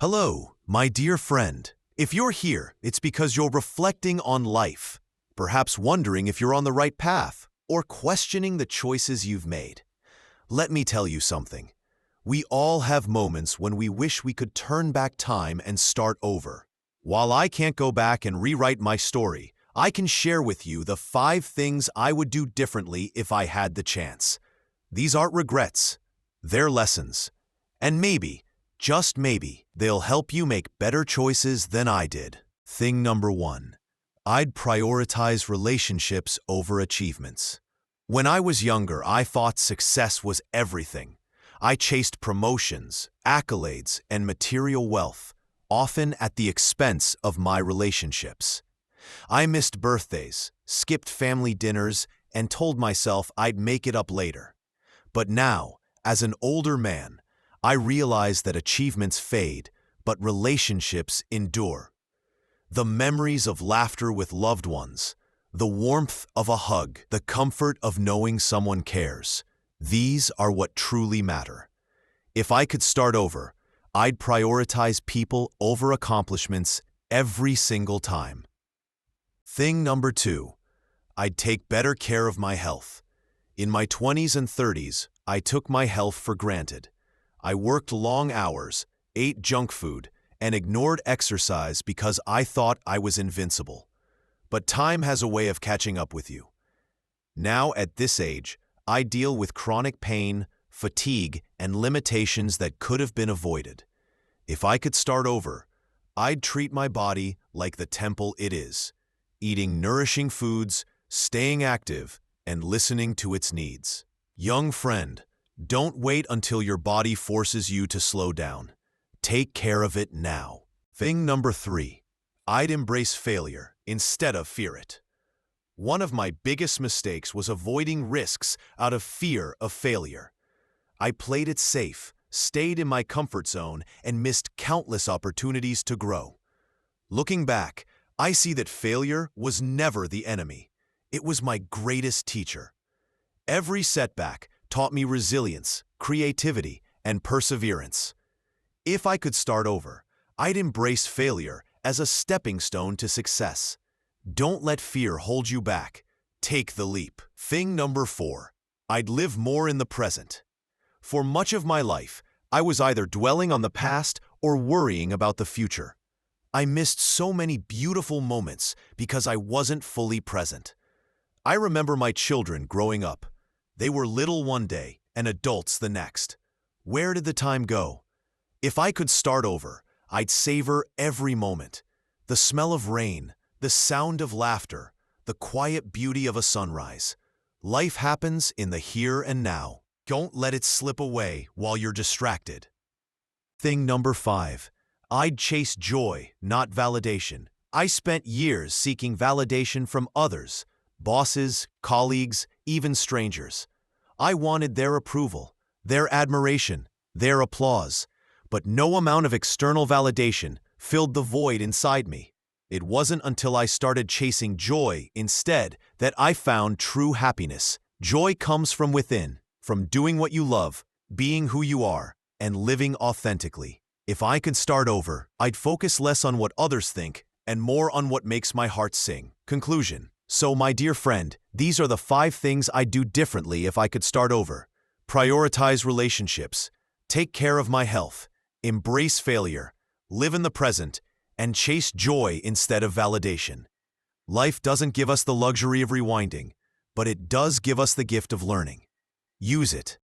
Hello, my dear friend. If you're here, it's because you're reflecting on life, perhaps wondering if you're on the right path, or questioning the choices you've made. Let me tell you something. We all have moments when we wish we could turn back time and start over. While I can't go back and rewrite my story, I can share with you the 5 things I would do differently if I had the chance. These aren't regrets, they're lessons. And maybe, just maybe, they'll help you make better choices than I did. Thing number 1. I'd prioritize relationships over achievements. When I was younger, I thought success was everything. I chased promotions, accolades, and material wealth, often at the expense of my relationships. I missed birthdays, skipped family dinners, and told myself I'd make it up later. But now, as an older man, I realize that achievements fade, but relationships endure. The memories of laughter with loved ones, the warmth of a hug, the comfort of knowing someone cares, these are what truly matter. If I could start over, I'd prioritize people over accomplishments every single time. Thing number 2. I'd take better care of my health. In my 20s and 30s, I took my health for granted. I worked long hours, ate junk food, and ignored exercise because I thought I was invincible. But time has a way of catching up with you. Now, at this age, I deal with chronic pain, fatigue, and limitations that could have been avoided. If I could start over, I'd treat my body like the temple it is, eating nourishing foods, staying active, and listening to its needs. Young friend, don't wait until your body forces you to slow down. Take care of it now. Thing number 3. I'd embrace failure instead of fear it. One of my biggest mistakes was avoiding risks out of fear of failure. I played it safe, stayed in my comfort zone, and missed countless opportunities to grow. Looking back, I see that failure was never the enemy. It was my greatest teacher. Every setback taught me resilience, creativity, and perseverance. If I could start over, I'd embrace failure as a stepping stone to success. Don't let fear hold you back. Take the leap. Thing number 4. I'd live more in the present. For much of my life, I was either dwelling on the past or worrying about the future. I missed so many beautiful moments because I wasn't fully present. I remember my children growing up. They were little one day and adults the next. Where did the time go? If I could start over, I'd savor every moment. The smell of rain, the sound of laughter, the quiet beauty of a sunrise. Life happens in the here and now. Don't let it slip away while you're distracted. Thing number 5. I'd chase joy, not validation. I spent years seeking validation from others, bosses, colleagues, even strangers. I wanted their approval, their admiration, their applause, but no amount of external validation filled the void inside me. It wasn't until I started chasing joy instead that I found true happiness. Joy comes from within, from doing what you love, being who you are, and living authentically. If I could start over, I'd focus less on what others think and more on what makes my heart sing. Conclusion. So, my dear friend, these are the 5 things I'd do differently if I could start over. Prioritize relationships, take care of my health, embrace failure, live in the present, and chase joy instead of validation. Life doesn't give us the luxury of rewinding, but it does give us the gift of learning. Use it.